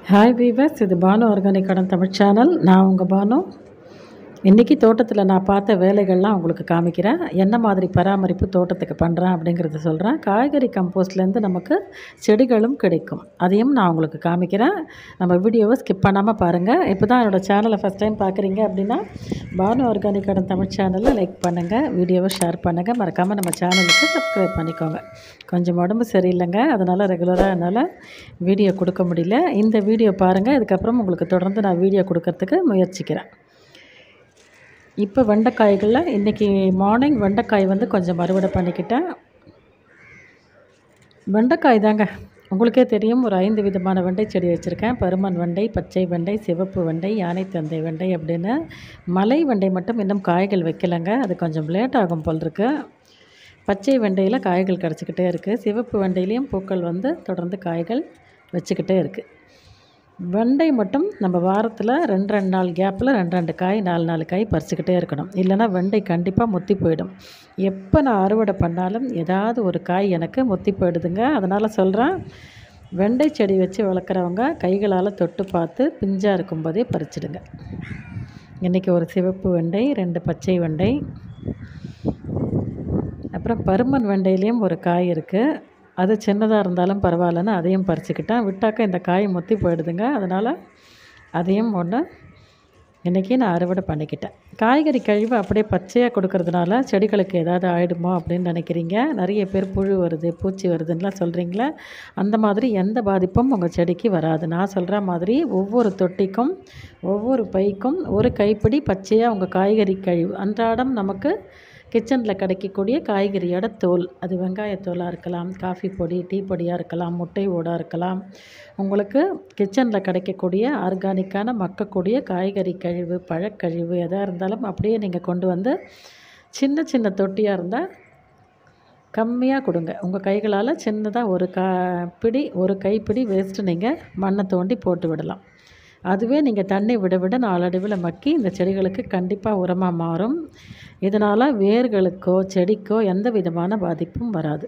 Hi viewers, இது Banu organic garden Tamil channel. நான் உங்கள் பானு. இன்றைக்கி தோட்டத்தில் நான் பார்த்த வேலைகள்லாம் உங்களுக்கு காமிக்கிறேன். என்ன மாதிரி பராமரிப்பு தோட்டத்துக்கு பண்ணுறேன் அப்படிங்கிறத சொல்கிறேன். காய்கறி கம்போஸ்ட்லேருந்து நமக்கு செடிகளும் கிடைக்கும், அதையும் நான் உங்களுக்கு காமிக்கிறேன். நம்ம வீடியோவை ஸ்கிப் பண்ணாமல் பாருங்கள். இப்போ தான் என்னோடய சேனலை ஃபஸ்ட் டைம் பார்க்குறீங்க அப்படின்னா பானு ஆர்கானிக் கார்டன் தமிழ் சேனலில் லைக் பண்ணுங்கள், வீடியோவை ஷேர் பண்ணுங்கள், மறக்காமல் நம்ம சேனலுக்கு சப்ஸ்கிரைப் பண்ணிக்கோங்க. கொஞ்சம் உடம்பு சரியில்லைங்க, அதனால் ரெகுலராக என்னால் வீடியோ கொடுக்க முடியல. இந்த வீடியோ பாருங்கள், இதுக்கப்புறம் உங்களுக்கு தொடர்ந்து நான் வீடியோ கொடுக்கறதுக்கு முயற்சிக்கிறேன். இப்போ வெண்டைக்காய்களில் இன்றைக்கி மார்னிங் வெண்டைக்காய் கொஞ்சம் அறுவடை பண்ணிக்கிட்டேன். வெண்டைக்காய் தாங்க, உங்களுக்கே தெரியும். ஒரு 5 விதமான வெண்டை செடி வச்சுருக்கேன். பருமன் வெண்டை, பச்சை வெண்டை, சிவப்பு வெண்டை, யானைத்தந்தை வெண்டை அப்படின்னு. மலை வெண்டை மட்டும் இன்னும் காய்கள் வைக்கலைங்க, அது கொஞ்சம் லேட் ஆகும் போல் இருக்கு. பச்சை வெண்டையில் காய்கள் கிடச்சிக்கிட்டே இருக்குது. சிவப்பு வெண்டையிலையும் பூக்கள் தொடர்ந்து காய்கள் வச்சுக்கிட்டே இருக்குது. வெண்டை மட்டும் நம்ம வாரத்தில் 2 நாள் கேப்பில் 2 காய் 4 காய் பறிச்சுக்கிட்டே இருக்கணும். இல்லைனா வெண்டை கண்டிப்பாக முத்தி போயிடும். எப்போ நான் அறுவடை பண்ணாலும் ஏதாவது ஒரு காய் எனக்கு முத்தி போயிடுதுங்க. அதனால் சொல்கிறேன், வெண்டை செடி வச்சு வளர்க்குறவங்க கைகளால் தொட்டு பார்த்து பிஞ்சாக இருக்கும்போதே பறிச்சிடுங்க. இன்றைக்கி ஒரு சிவப்பு வெண்டை, 2 பச்சை வெண்டை, அப்புறம் பருமன் வெண்டையிலையும் ஒரு காய் இருக்குது. அது சின்னதாக இருந்தாலும் பரவாயில்லன்னு அதையும் பறிச்சுக்கிட்டேன். விட்டாக்க இந்த காய் முத்தி போயிடுதுங்க. அதனால் அதையும் ஒன்று இன்றைக்கி நான் அறுவடை பண்ணிக்கிட்டேன். காய்கறி கழிவு அப்படியே பச்சையாக கொடுக்கறதுனால செடிகளுக்கு ஏதாவது ஆகிடுமோ அப்படின்னு நினைக்கிறீங்க. நிறைய பேர் புழு வருது, பூச்சி வருதுன்னெலாம் சொல்கிறீங்களே. அந்த மாதிரி எந்த பாதிப்பும் உங்கள் செடிக்கு வராது. நான் சொல்கிற மாதிரி ஒவ்வொரு தொட்டிக்கும் ஒவ்வொரு பைக்கும் ஒரு கைப்பிடி பச்சையாக உங்கள் காய்கறி கழிவு, அன்றாடம் நமக்கு கிச்சனில் கிடைக்கக்கூடிய காய்கறியோட தோல், அது வெங்காயத்தோலாக இருக்கலாம், காஃபி பொடி, டீ பொடியாக இருக்கலாம், முட்டை ஓடாக இருக்கலாம், உங்களுக்கு கிச்சனில் கிடைக்கக்கூடிய ஆர்கானிக்கான மக்கக்கூடிய காய்கறி கழிவு, பழக்கழிவு எதாக இருந்தாலும் அப்படியே நீங்கள் கொண்டு சின்ன சின்ன தொட்டியாக இருந்தால் கம்மியாக கொடுங்க. உங்கள் கைகளால் சின்னதாக ஒரு கைப்பிடி வேஸ்ட்டு நீங்கள் மண்ணை தோண்டி போட்டு விடலாம். அதுவே நீங்கள் தண்ணி விட விட நாளடைவில் மக்கி இந்த செடிகளுக்கு கண்டிப்பாக உரமாக மாறும். இதனால் வேர்களுக்கோ செடிக்கோ எந்த விதமான பாதிப்பும் வராது.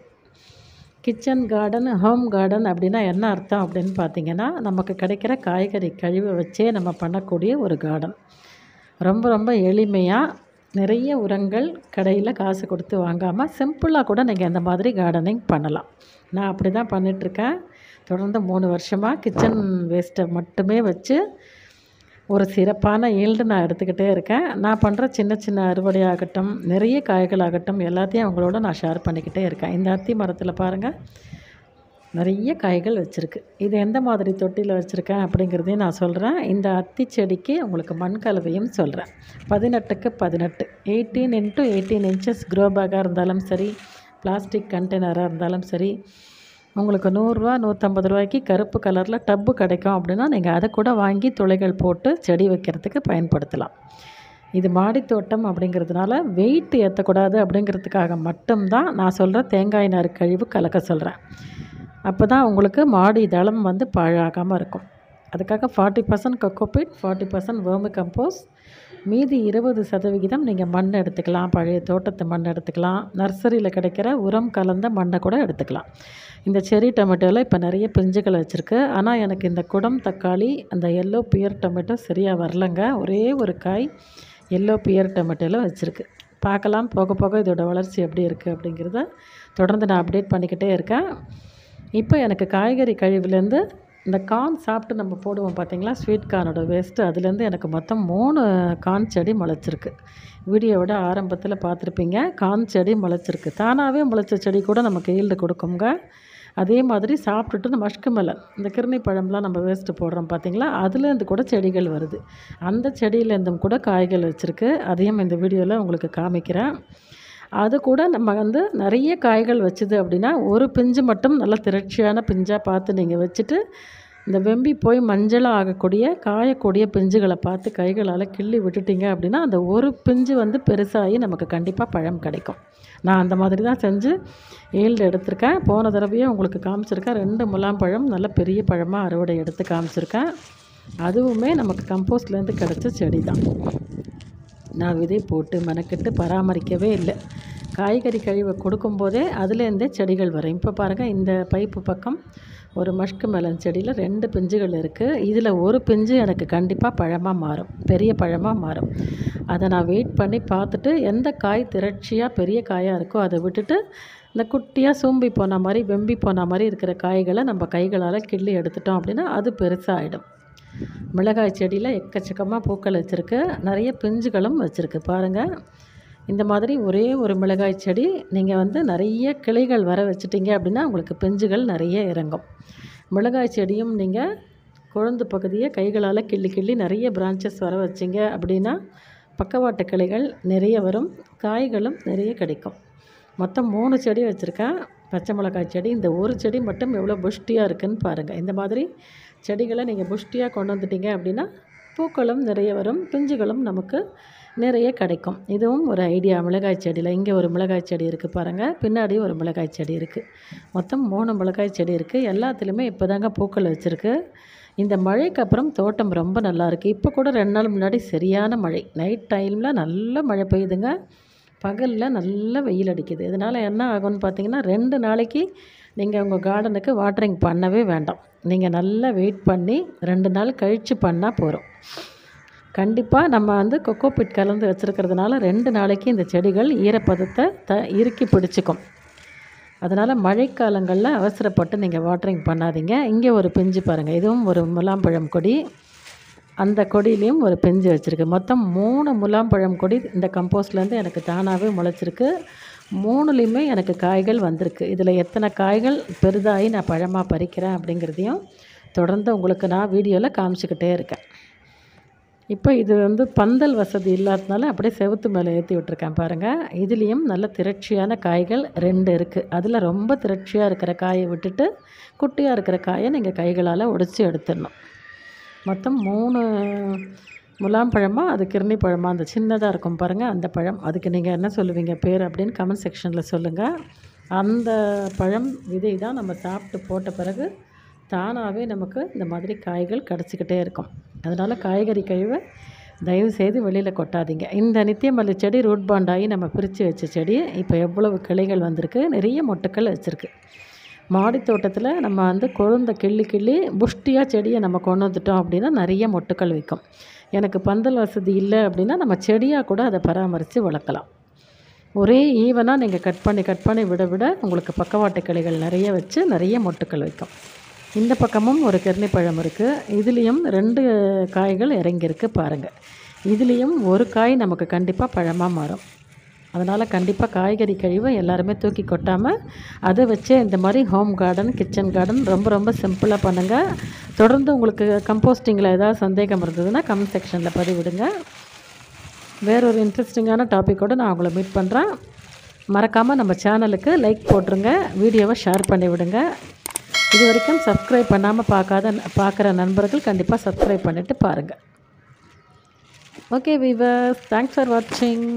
கிச்சன் கார்டன், ஹோம் கார்டன் அப்படின்னா என்ன அர்த்தம் அப்படின்னு பார்த்தீங்கன்னா, நமக்கு கிடைக்கிற காய்கறி கழிவை வச்சே நம்ம பண்ணக்கூடிய ஒரு கார்டன். ரொம்ப ரொம்ப எளிமையாக நிறைய உரங்கள் கடையில் காசு கொடுத்து வாங்காமல் சிம்பிளாக கூட நீங்கள் இந்த மாதிரி கார்டனிங் பண்ணலாம். நான் அப்படி தான் பண்ணிகிட்ருக்கேன். தொடர்ந்து 3 வருஷமாக கிச்சன் வேஸ்ட்டை மட்டுமே வச்சு ஒரு சிறப்பான ஈல்டு நான் எடுத்துக்கிட்டே இருக்கேன். நான் பண்ணுற சின்ன சின்ன அறுவடையாகட்டும், நிறைய காய்களாகட்டும், எல்லாத்தையும் அவங்களோட நான் ஷேர் பண்ணிக்கிட்டே இருக்கேன். இந்த அத்தி மரத்தில் பாருங்கள், நிறைய காய்கள் வச்சுருக்கு. இது எந்த மாதிரி தொட்டியில் வச்சுருக்கேன் அப்படிங்கிறதையும் நான் சொல்கிறேன். இந்த அத்தி செடிக்கு உங்களுக்கு மண் கலவையும் சொல்கிறேன். 18க்கு 18 18 × 18 இன்ச்சஸ் க்ரோ பேக்காக இருந்தாலும் சரி, பிளாஸ்டிக் கண்டெய்னராக இருந்தாலும் சரி, உங்களுக்கு 100 ரூபா 150 ரூபாய்க்கு கருப்பு கலரில் டப்பு கிடைக்கும் அப்படின்னா நீங்கள் அதை கூட வாங்கி துளைகள் போட்டு செடி வைக்கிறதுக்கு பயன்படுத்தலாம். இது மாடி தோட்டம் அப்படிங்கிறதுனால வெயிட் ஏற்றக்கூடாது அப்படிங்கிறதுக்காக மட்டும்தான் நான் சொல்கிற தேங்காய் நார் கழிவு கலக்க சொல்கிறேன். அப்போ தான் உங்களுக்கு மாடி தளம் பாழாகாமல் இருக்கும். அதுக்காக 40% கொக்கோபீட், 40% வேர்மி கம்போஸ்ட், மீதி 20% நீங்கள் மண் எடுத்துக்கலாம். பழைய தோட்டத்து மண் எடுத்துக்கலாம். நர்சரியில் கிடைக்கிற உரம் கலந்த மண்ணை கூட எடுத்துக்கலாம். இந்த செரி டொமேட்டோவில் இப்போ நிறைய பிஞ்சுகள் வச்சுருக்கு. ஆனால் எனக்கு இந்த குடம் தக்காளி, அந்த எல்லோ பியர் டொமேட்டோ சரியாக வரலங்க. ஒரே ஒரு காய் எல்லோ பியர் டொமேட்டோவில் வச்சுருக்கு. பார்க்கலாம் போக போக இதோட வளர்ச்சி எப்படி இருக்குது அப்படிங்கிறத தொடர்ந்து நான் அப்டேட் பண்ணிக்கிட்டே இருக்கேன். இப்போ எனக்கு காய்கறி கழிவுலேருந்து இந்த கார்ன் சாப்பிட்டு நம்ம போடுவோம் பார்த்திங்களா, ஸ்வீட் கார்னோட வேஸ்ட்டு, அதுலேருந்து எனக்கு மொத்தம் 3 கார்ன் செடி முளைச்சிருக்கு. வீடியோவோட ஆரம்பத்தில் பார்த்துருப்பீங்க. கார்ன் செடி முளைச்சிருக்கு. தானாகவே முளைச்ச செடி கூட நமக்கு ஈல்டு கொடுக்குங்க. அதே மாதிரி சாப்பிட்டுட்டு இந்த மஷ்கு மெலன், இந்த கிருணி பழம்லாம் நம்ம வேஸ்ட்டு போடுறோம் பார்த்திங்களா, அதுலேருந்து கூட செடிகள் வருது. அந்த செடியிலேருந்தும் கூட காய்கள் வச்சுருக்கு. அதையும் இந்த வீடியோவில் உங்களுக்கு காமிக்கிறேன். அது கூட நம்ம நிறைய காய்கள் வச்சுது அப்படின்னா ஒரு பிஞ்சு மட்டும் நல்லா திரட்சியான பிஞ்சாக பார்த்து நீங்கள் வச்சுட்டு, இந்த வெம்பி போய் மஞ்சளாக ஆகக்கூடிய காயக்கூடிய பிஞ்சுகளை பார்த்து கைகளால் கிள்ளி விட்டுட்டிங்க அப்படின்னா அந்த ஒரு பிஞ்சு பெருசாகி நமக்கு கண்டிப்பாக பழம் கிடைக்கும். நான் அந்த மாதிரி தான் செஞ்சு ஈல்டு எடுத்திருக்கேன். போன தடவையே உங்களுக்கு காமிச்சிருக்கேன். 2 முலாம்பழம் நல்ல பெரிய பழமாக அறுவடை எடுத்து காமிச்சிருக்கேன். அதுவுமே நமக்கு கம்போஸ்ட்லேருந்து கிடச்ச செடி தான். நான் விதை போட்டு மெனக்கெட்டு பராமரிக்கவே இல்லை. காய்கறி கழிவை கொடுக்கும்போதே அதுலேருந்தே செடிகள் வரும். இப்போ பாருங்கள், இந்த பைப்பு பக்கம் ஒரு மஸ்க் மெலன் செடியில் 2 பிஞ்சுகள் இருக்குது. இதில் ஒரு பிஞ்சு எனக்கு கண்டிப்பாக பழமாக மாறும், பெரிய பழமாக மாறும். அதை நான் வெயிட் பண்ணி பார்த்துட்டு எந்த காய் திரட்சியாக பெரிய காயாக இருக்கோ அதை விட்டுட்டு இந்த குட்டியாக சூம்பி போன மாதிரி வெம்பி போன மாதிரி இருக்கிற காய்களை நம்ம கைகளால் கிள்ளி எடுத்துட்டோம் அப்படின்னா அது பெருசாகிடும். மிளகாய் செடியில் எக்கச்சக்கமாக பூக்கள் வச்சுருக்கு, நிறைய பிஞ்சுகளும் வச்சுருக்கு பாருங்கள். இந்த மாதிரி ஒரே ஒரு மிளகாய் செடி நீங்கள் வந்து நிறைய கிளைகள் வர வச்சிட்டிங்க அப்படின்னா உங்களுக்கு பிஞ்சுகள் நிறைய இறங்கும். மிளகாய் செடியும் நீங்கள் கொழுந்து பகுதியை கைகளால் கிள்ளி கிள்ளி நிறைய பிரான்ச்சஸ் வர வச்சிங்க அப்படின்னா பக்கவாட்டு கிளைகள் நிறைய வரும், காய்களும் நிறைய கிடைக்கும். மொத்தம் 3 செடி வச்சுருக்கேன் பச்சை மிளகாய் செடி. இந்த ஒரு செடி மட்டும் எவ்வளோ புஷ்டியாக இருக்குதுன்னு பாருங்கள். இந்த மாதிரி செடிகளை நீங்கள் புஷ்டியாக கொண்டு வந்துட்டீங்க அப்படின்னா பூக்களும் நிறைய வரும், பிஞ்சுகளும் நமக்கு நிறைய கிடைக்கும். இதுவும் ஒரு ஐடியா மிளகாய் செடியில். இங்கே ஒரு மிளகாய் செடி இருக்குது பாருங்கள், பின்னாடி ஒரு மிளகாய் செடி இருக்குது. மொத்தம் 3 மிளகாய் செடி இருக்குது. எல்லாத்துலேயுமே இப்போ தாங்க பூக்கள் வச்சுருக்கு. இந்த மழைக்கு அப்புறம் தோட்டம் ரொம்ப நல்லாயிருக்கு. இப்போ கூட 2 நாள் முன்னாடி சரியான மழை, நைட் டைமில் நல்ல மழை பெய்யுதுங்க, பகலில் நல்ல வெயில் அடிக்குது. இதனால் என்ன ஆகும்னு பார்த்தீங்கன்னா 2 நாளைக்கு நீங்கள் உங்கள் கார்டனுக்கு வாட்டரிங் பண்ணவே வேண்டாம். நீங்கள் நல்லா வெயிட் பண்ணி 2 நாள் கழித்து பண்ணால் போதும். கண்டிப்பாக நம்ம வந்து கொக்கோபிட் கலந்து வச்சுருக்கிறதுனால 2 நாளைக்கு இந்த செடிகள் ஈரப்பதத்தை இறுக்கி பிடிச்சிக்கும். அதனால் மழைக்காலங்களில் அவசரப்பட்டு நீங்கள் வாட்டரிங் பண்ணாதீங்க. இங்கே ஒரு பிஞ்சு பாருங்கள், இதுவும் ஒரு முலாம்பழம் கொடி. அந்த கொடியிலையும் ஒரு பிஞ்சு வச்சுருக்கு. மொத்தம் 3 முலாம்பழம் கொடி இந்த கம்போஸ்ட்லேருந்து எனக்கு தானாகவே முளைச்சிருக்கு. 3லேயுமே எனக்கு காய்கள் வந்திருக்கு. இதில் எத்தனை காய்கள் பெரிதாகி நான் பழமாக பறிக்கிறேன் அப்படிங்கிறதையும் தொடர்ந்து உங்களுக்கு நான் வீடியோவில் காமிச்சிக்கிட்டே இருக்கேன். இப்போ இது வந்து பந்தல் வசதி இல்லாததுனால அப்படியே செவுத்து மேலே ஏற்றி விட்டுருக்கேன் பாருங்கள். இதுலேயும் நல்ல திரட்சியான காய்கள் 2 இருக்குது. அதில் ரொம்ப திரட்சியாக இருக்கிற காயை விட்டுட்டு குட்டியாக இருக்கிற காயை நீங்கள் கைகளால் உடைச்சி எடுத்துடணும். மொத்தம் 3 முலாம்பழமாக அது கிர்னி பழமாக அந்த சின்னதாக இருக்கும் பாருங்கள், அந்த பழம். அதுக்கு நீங்கள் என்ன சொல்லுவீங்க பேர் அப்படின்னு கமெண்ட் செக்ஷனில் சொல்லுங்கள். அந்த பழம் விதை தான் நம்ம சாப்பிட்டு போட்ட பிறகு தானாகவே நமக்கு இந்த மாதிரி காய்கள் கிடச்சிக்கிட்டே இருக்கும். அதனால் காய்கறி கழிவை தயவுசெய்து வெளியில் கொட்டாதீங்க. இந்த நித்தியமல்லி செடி ரூட் பாண்ட் ஆகி நம்ம பிரித்து வச்ச செடி இப்போ எவ்வளவு கிளைகள் வந்திருக்கு, நிறைய மொட்டுக்கள் வச்சுருக்கு. மாடி தோட்டத்தில் நம்ம வந்து கொழுந்த கிள்ளி புஷ்டியாக செடியை நம்ம கொண்டு வந்துட்டோம் அப்படின்னா நிறைய மொட்டுக்கள் வைக்கும். எனக்கு பந்தல் வசதி இல்லை அப்படின்னா நம்ம செடியாக கூட அதை பராமரித்து வளர்க்கலாம். ஒரே ஈவனாக நீங்கள் கட் பண்ணி விட உங்களுக்கு பக்கவாட்டு கிளைகள் நிறைய வச்சு நிறைய மொட்டுக்கள் வைக்கும். இந்த பக்கமும் ஒரு கிர்னி பழம் இருக்குது. இதுலேயும் 2 காய்கள் இறங்கியிருக்கு பாருங்கள். இதுலேயும் ஒரு காய் நமக்கு கண்டிப்பாக பழமாக மாறும். அதனால் கண்டிப்பாக காய்கறி கழிவை எல்லாருமே தூக்கி கொட்டாமல் அதை வச்சு இந்த மாதிரி ஹோம் கார்டன், கிச்சன் கார்டன் ரொம்ப சிம்பிளாக பண்ணுங்கள். தொடர்ந்து உங்களுக்கு கம்போஸ்டிங்கில் ஏதாவது சந்தேகம் இருந்ததுன்னா கமெண்ட் செக்ஷனில் பதிவிடுங்க. வேறொரு இன்ட்ரெஸ்டிங்கான டாப்பிக்கோடு நான் உங்களை மீட் பண்ணுறேன். மறக்காமல் நம்ம சேனலுக்கு லைக் போட்டுருங்க, வீடியோவை ஷேர் பண்ணி விடுங்க. இது வரைக்கும் சப்ஸ்கிரைப் பண்ணாமல் பார்க்குற நண்பர்கள் கண்டிப்பாக சப்ஸ்கிரைப் பண்ணிவிட்டு பாருங்கள். ஓகே வீவர்ஸ், தேங்க்ஸ் ஃபார் வாட்சிங்.